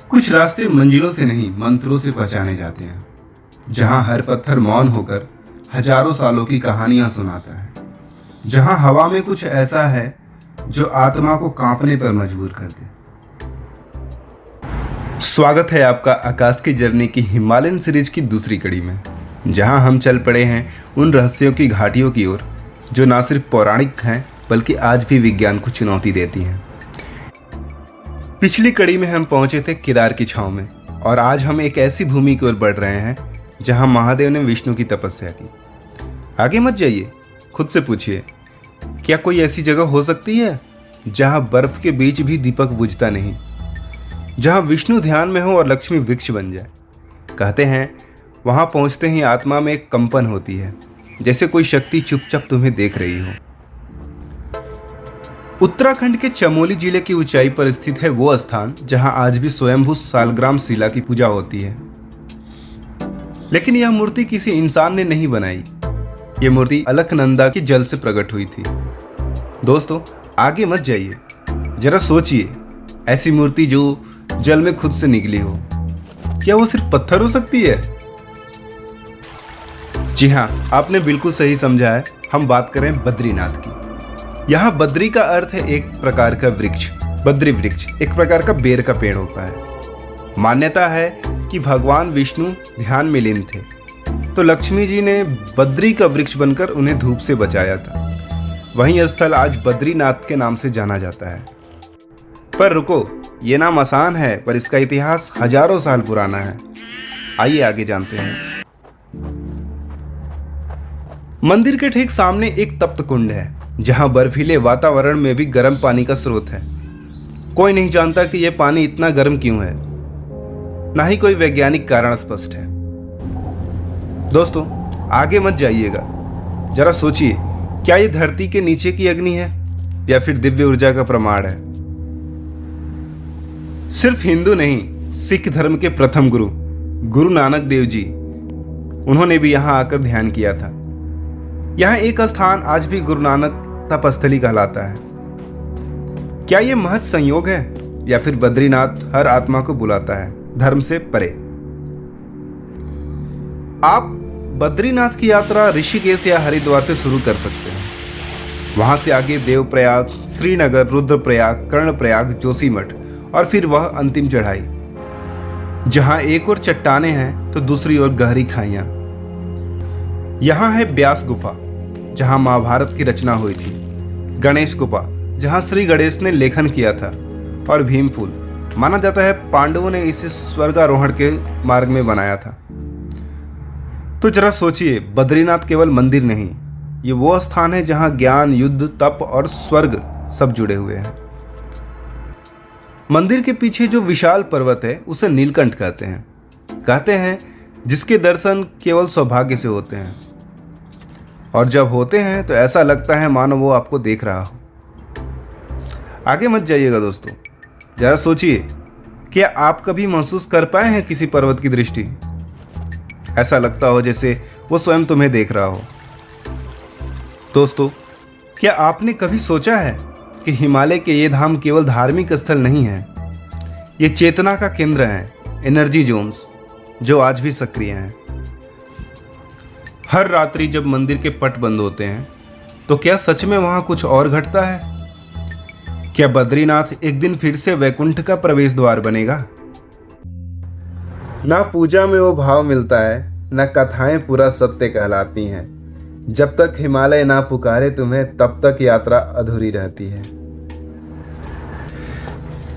कुछ रास्ते मंजिलों से नहीं मंत्रों से पहचाने जाते हैं, जहां हर पत्थर मौन होकर हजारों सालों की कहानियां सुनाता है, जहां हवा में कुछ ऐसा है जो आत्मा को कांपने पर मजबूर कर दे। स्वागत है आपका आकाश की जर्नी की हिमालयन सीरीज की दूसरी कड़ी में, जहां हम चल पड़े हैं उन रहस्यों की घाटियों की ओर जो ना सिर्फ पौराणिक हैं बल्कि आज भी विज्ञान को चुनौती देती हैं। पिछली कड़ी में हम पहुंचे थे केदार की छांव में, और आज हम एक ऐसी भूमि की ओर बढ़ रहे हैं जहां महादेव ने विष्णु की तपस्या की। आगे मत जाइए, खुद से पूछिए, क्या कोई ऐसी जगह हो सकती है जहां बर्फ के बीच भी दीपक बुझता नहीं, जहां विष्णु ध्यान में हो और लक्ष्मी वृक्ष बन जाए। कहते हैं वहां पहुंचते ही आत्मा में एक कंपन होती है, जैसे कोई शक्ति चुपचाप तुम्हें देख रही हो। उत्तराखंड के चमोली जिले की ऊंचाई पर स्थित है वो स्थान जहां आज भी स्वयंभू सालग्राम शिला की पूजा होती है। लेकिन यह मूर्ति किसी इंसान ने नहीं बनाई, यह मूर्ति अलकनंदा के जल से प्रकट हुई थी। दोस्तों, आगे मत जाइए, जरा सोचिए, ऐसी मूर्ति जो जल में खुद से निकली हो, क्या वो सिर्फ पत्थर हो सकती है? जी हाँ, आपने बिल्कुल सही समझा है। हम बात करें बद्रीनाथ की। यहाँ बद्री का अर्थ है एक प्रकार का वृक्ष। बद्री वृक्ष एक प्रकार का बेर का पेड़ होता है। मान्यता है कि भगवान विष्णु ध्यान में लीन थे, तो लक्ष्मी जी ने बद्री का वृक्ष बनकर उन्हें धूप से बचाया था। वहीं स्थल आज बद्रीनाथ के नाम से जाना जाता है। पर रुको, ये नाम आसान है, पर इसका इतिहास हजारों साल पुराना है। आइए आगे जानते हैं। मंदिर के ठीक सामने एक तप्त कुंड है, जहां बर्फीले वातावरण में भी गर्म पानी का स्रोत है। कोई नहीं जानता कि यह पानी इतना गर्म क्यों है, ना ही कोई वैज्ञानिक कारण स्पष्ट है। दोस्तों, आगे मत जाइएगा, जरा सोचिए, क्या यह धरती के नीचे की अग्नि है या फिर दिव्य ऊर्जा का प्रमाण है? सिर्फ हिंदू नहीं, सिख धर्म के प्रथम गुरु गुरु नानक देव जी, उन्होंने भी यहां आकर ध्यान किया था। यहां एक स्थान आज भी गुरु नानक तपस्थली कहलाता है। क्या यह महज संयोग है या फिर बद्रीनाथ हर आत्मा को बुलाता है, धर्म से परे? आप बद्रीनाथ की यात्रा ऋषिकेश या हरिद्वार से शुरू कर सकते हैं। वहां से आगे देवप्रयाग, श्रीनगर, रुद्रप्रयाग, कर्णप्रयाग, जोशीमठ, और फिर वह अंतिम चढ़ाई, जहां एक ओर चट्टानें हैं तो दूसरी ओर गहरी खाइयां। यहां है व्यास गुफा, जहां महाभारत की रचना हुई थी, गणेश गुफा, जहां श्री गणेश ने लेखन किया था, और भीमपुल, माना जाता है पांडवों ने इसे स्वर्गारोहण के मार्ग में बनाया था। तो जरा सोचिए, बद्रीनाथ केवल मंदिर नहीं, ये वो स्थान है जहां ज्ञान, युद्ध, तप और स्वर्ग सब जुड़े हुए हैं। मंदिर के पीछे जो विशाल पर्वत है उसे नीलकंठ कहते हैं। कहते हैं जिसके दर्शन केवल सौभाग्य से होते हैं, और जब होते हैं तो ऐसा लगता है मानो वो आपको देख रहा हो। आगे मत जाइएगा दोस्तों, जरा सोचिए, क्या आप कभी महसूस कर पाए हैं किसी पर्वत की दृष्टि? ऐसा लगता हो जैसे वो स्वयं तुम्हें देख रहा हो। दोस्तों, क्या आपने कभी सोचा है कि हिमालय के ये धाम केवल धार्मिक स्थल नहीं है, ये चेतना का केंद्र है, एनर्जी जोन्स जो आज भी सक्रिय हैं। हर रात्रि जब मंदिर के पट बंद होते हैं तो क्या सच में वहां कुछ और घटता है? क्या बद्रीनाथ एक दिन फिर से वैकुंठ का प्रवेश द्वार बनेगा? ना पूजा में वो भाव मिलता है, ना कथाएं पूरा सत्य कहलाती हैं। जब तक हिमालय ना पुकारे तुम्हें, तब तक यात्रा अधूरी रहती है।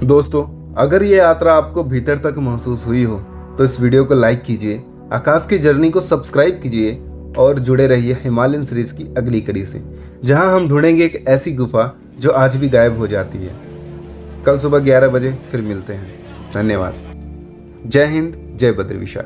दोस्तों, अगर ये यात्रा आपको भीतर तक महसूस हुई हो तो इस वीडियो को लाइक कीजिए, आकाश की जर्नी को सब्सक्राइब कीजिए, और जुड़े रहिए हिमालयन सीरीज की अगली कड़ी से, जहां हम ढूंढेंगे एक ऐसी गुफा जो आज भी गायब हो जाती है। कल सुबह 11 बजे फिर मिलते हैं। धन्यवाद। जय हिंद, जय बद्री विशाल।